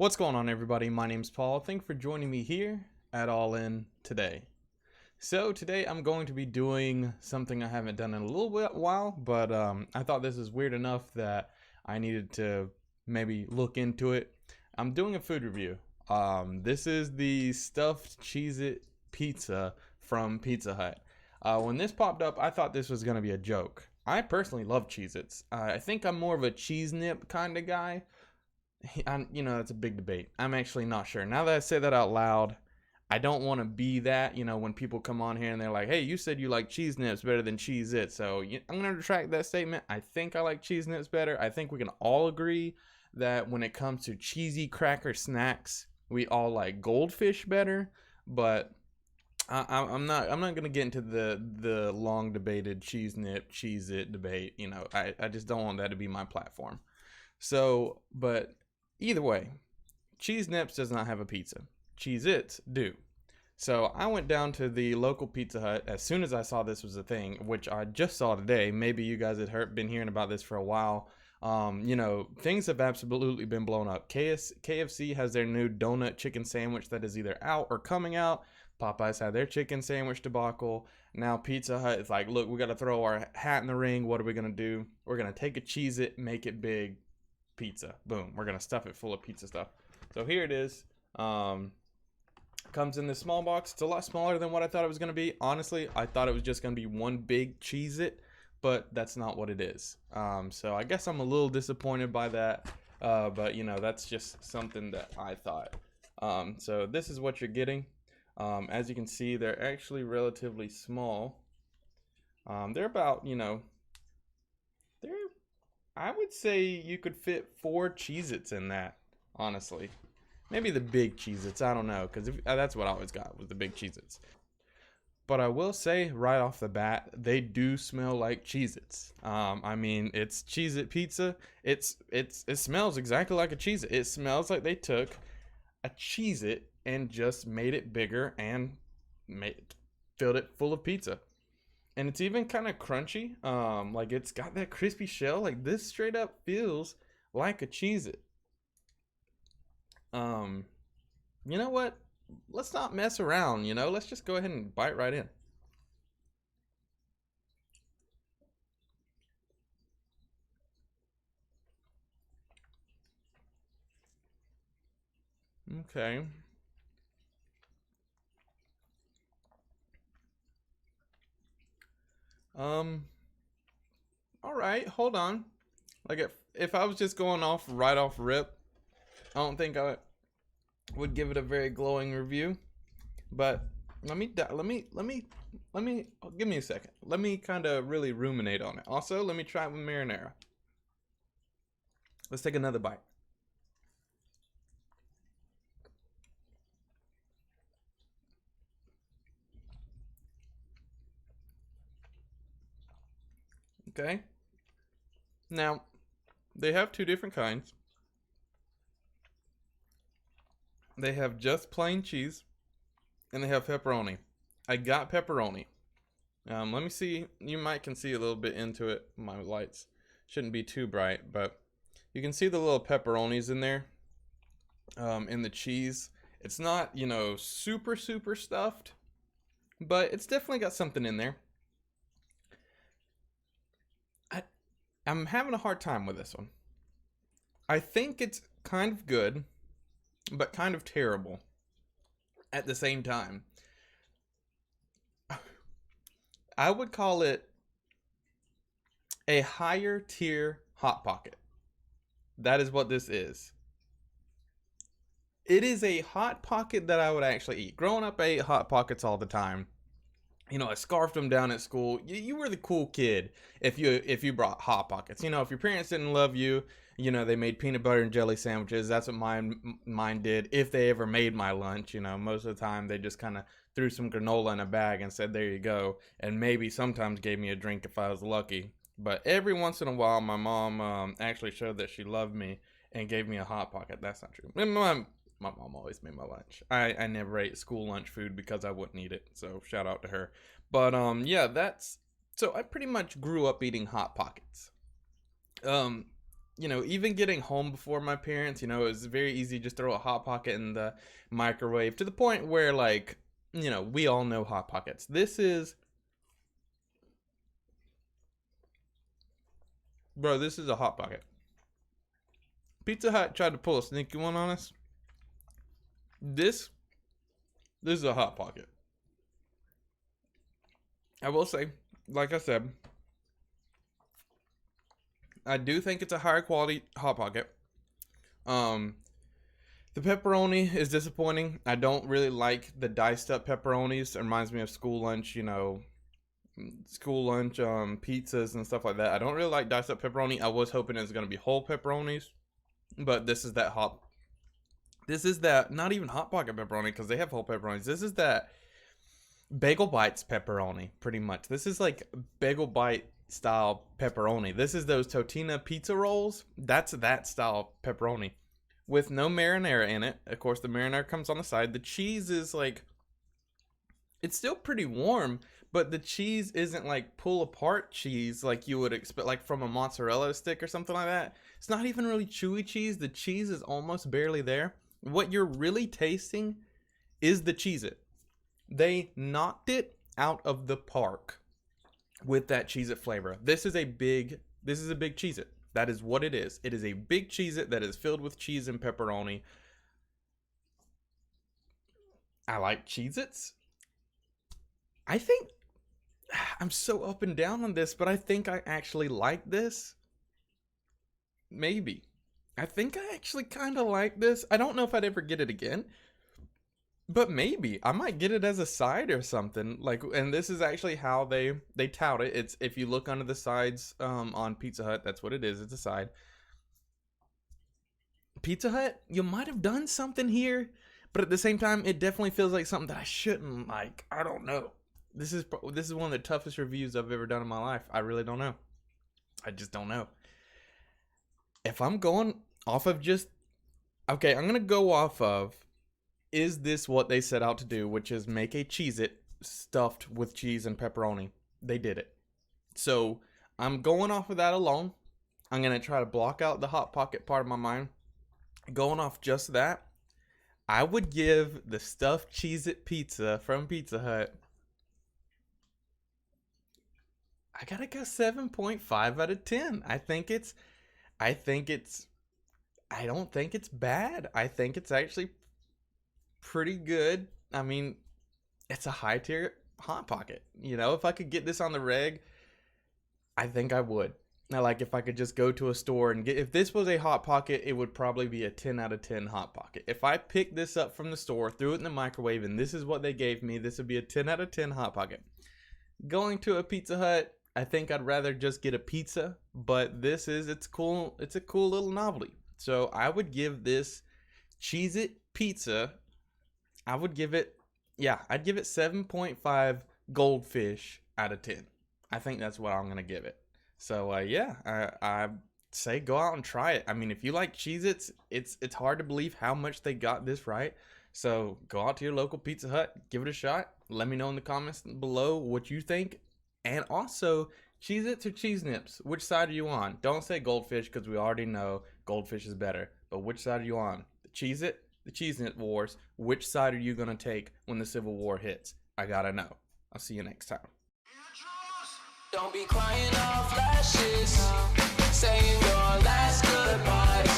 What's going on, everybody? My name's Paul. Thank you for joining me here at All In today. So today I'm going to be doing something I haven't done in a little while, but I thought this is weird enough that I needed to maybe look into it. I'm doing a food review. This is the stuffed Cheez It pizza from Pizza Hut. When this popped up, I thought this was going to be a joke. I personally love Cheez Its. I think I'm more of a cheese nip kind of guy. It's a big debate. I'm actually not sure. Now that I say that out loud, I don't want to be that, when people come on here and they're like, hey, you said you like cheese nips better than Cheez It. So I'm going to retract that statement. I think I like cheese nips better. I think we can all agree that when it comes to cheesy cracker snacks, we all like Goldfish better. But I'm not going to get into the long debated cheese nip, Cheez It debate. I just don't want that to be my platform. So, but either way, Cheese Nips does not have a pizza. Cheez Its do. So I went down to the local Pizza Hut as soon as I saw this was a thing, which I just saw today. Maybe you guys had been hearing about this for a while. Things have absolutely been blown up. KFC has their new donut chicken sandwich that is either out or coming out. Popeyes had their chicken sandwich debacle. Now Pizza Hut is like, look, we got to throw our hat in the ring. What are we going to do? We're going to take a Cheez It, make it big. Pizza. Boom. We're going to stuff it full of pizza stuff. So here it is. Comes in this small box. It's a lot smaller than what I thought it was going to be. Honestly, I thought it was just going to be one big Cheez It, but that's not what it is. So I guess I'm a little disappointed by that. But that's just something that I thought. So this is what you're getting. As you can see, they're actually relatively small. They're about, I would say you could fit 4 Cheez-Its in that, honestly. Maybe the big Cheez-Its, I don't know, because that's what I always got, was the big Cheez-Its. But I will say, right off the bat, they do smell like Cheez-Its. It's Cheez-It pizza. It smells exactly like a Cheez-It. It smells like they took a Cheez-It and just made it bigger and filled it full of pizza. And it's even kind of crunchy. Like it's got that crispy shell. Like this straight up feels like a Cheez-It. You know what? Let's not mess around, Let's just go ahead and bite right in. Okay. All right, hold on. Like if I was just going off right off rip, I don't think I would give it a very glowing review. But let me give me a second. Let me kind of really ruminate on it. Also, let me try it with marinara. Let's take another bite. Okay. Now, they have 2 different kinds. They have just plain cheese, and they have pepperoni. I got pepperoni. Let me see. You might can see a little bit into it. My lights shouldn't be too bright, but you can see the little pepperonis in there. In the cheese. It's not, super stuffed, but it's definitely got something in there. I'm having a hard time with this one. I think it's kind of good, but kind of terrible at the same time. I would call it a higher tier Hot Pocket. That is what this is. It is a Hot Pocket that I would actually eat. Growing up, I ate Hot Pockets all the time. I scarfed them down at school. You were the cool kid if you brought Hot Pockets. If your parents didn't love you, they made peanut butter and jelly sandwiches. That's what mine did. If they ever made my lunch, most of the time they just kind of threw some granola in a bag and said, there you go. And maybe sometimes gave me a drink if I was lucky. But every once in a while, my mom actually showed that she loved me and gave me a Hot Pocket. That's not true. My mom always made my lunch. I never ate school lunch food because I wouldn't eat it. So shout out to her. But yeah, so I pretty much grew up eating Hot Pockets. even getting home before my parents, it was very easy to just throw a Hot Pocket in the microwave, to the point where, like, we all know Hot Pockets. This is a Hot Pocket. Pizza Hut tried to pull a sneaky one on us. This is a Hot Pocket. I will say, like I said, I do think it's a higher quality Hot Pocket. The pepperoni is disappointing. I don't really like the diced up pepperonis. It reminds me of school lunch, pizzas and stuff like that. I don't really like diced up pepperoni. I was hoping it was going to be whole pepperonis, but this is that not even Hot Pocket pepperoni, because they have whole pepperonis. This is that Bagel Bites pepperoni, pretty much. This is like Bagel Bite style pepperoni. This is those Totina pizza rolls. That's that style pepperoni with no marinara in it. Of course, the marinara comes on the side. The cheese is like, it's still pretty warm, but the cheese isn't like pull apart cheese like you would expect, like from a mozzarella stick or something like that. It's not even really chewy cheese. The cheese is almost barely there. What you're really tasting is the Cheez It. They knocked it out of the park with that Cheez It flavor. This is a big Cheez It. That is what it is. It is a big Cheez It that is filled with cheese and pepperoni. I like Cheez Its. I think I'm so up and down on this, but I think I actually like this. Maybe. I think I actually kind of like this. I don't know if I'd ever get it again, but maybe I might get it as a side or something. Like, and this is actually how they tout it. It's, if you look under the sides on Pizza Hut, that's what it is. It's a side. Pizza Hut, you might have done something here, but at the same time, it definitely feels like something that I shouldn't like. I don't know. This is one of the toughest reviews I've ever done in my life. I really don't know. I just don't know. If I'm going off of just, okay, I'm going to go off of, is this what they set out to do, which is make a Cheez It stuffed with cheese and pepperoni? They did it. So I'm going off of that alone. I'm going to try to block out the Hot Pocket part of my mind. Going off just that, I would give the stuffed Cheez It pizza from Pizza Hut, I gotta go 7.5 out of 10. I don't think it's bad. I think it's actually pretty good. I mean, it's a high tier Hot Pocket. If I could get this on the reg, I think I would. Now, like, if I could just go to a store and if this was a Hot Pocket, it would probably be a 10 out of 10 Hot Pocket. If I picked this up from the store, threw it in the microwave, and this is what they gave me, this would be a 10 out of 10 Hot Pocket. Going to a Pizza Hut, I think I'd rather just get a pizza, but it's cool. It's a cool little novelty. So I would give this Cheez It pizza, I'd give it 7.5 goldfish out of 10. I think that's what I'm going to give it. So I say go out and try it. I mean, if you like Cheez-Its, it's hard to believe how much they got this right. So go out to your local Pizza Hut, give it a shot. Let me know in the comments below what you think. And also, Cheez-Its or Cheese Nips, which side are you on? Don't say goldfish, because we already know goldfish is better. But which side are you on? The Cheez-It, the Cheese Nip wars. Which side are you going to take when the Civil War hits? I gotta know. I'll see you next time. Don't be crying off lashes, saying your last goodbye.